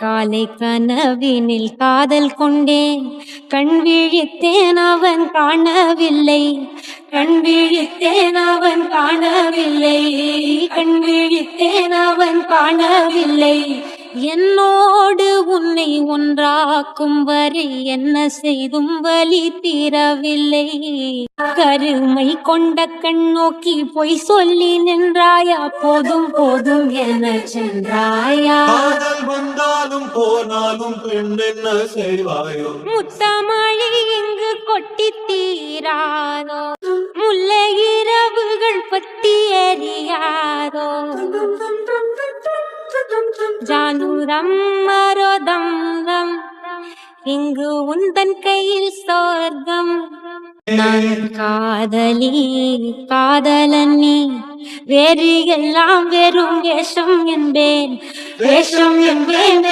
காலை கனவினில் காதல் கொண்டேன், கண் விழித்தேன் அவன் காணவில்லை, கண் விழித்தேன் அவன் காணவில்லை, கண் விழித்தேன் அவன் காணவில்லை. என்னோடு உன்னை ஒன்றாக்கும் வரை என்ன செய்தும் வலி தீரவில்லை. கருமை கொண்ட கண் நோக்கி பொய் சொல்லி நின்றாயா, போதும் போதும் என சென்றாயா. காதல் வந்தாலும் போனாலும் பெண் என்ன செய்வாயோ. முத்தமழை இங்கு கொட்டி தீராதோ, முல்லை இரவுகள் பத்தி எரியாதோ. ஜானுரம் மரோதம் தம், இங்கு உந்தன் கையில் சொர்க்கம். நான் காதலி காதலன் நீ, வேறு எல்லாம் வெறும் வேஷம் என்பேன், வேஷம் என்பேன்.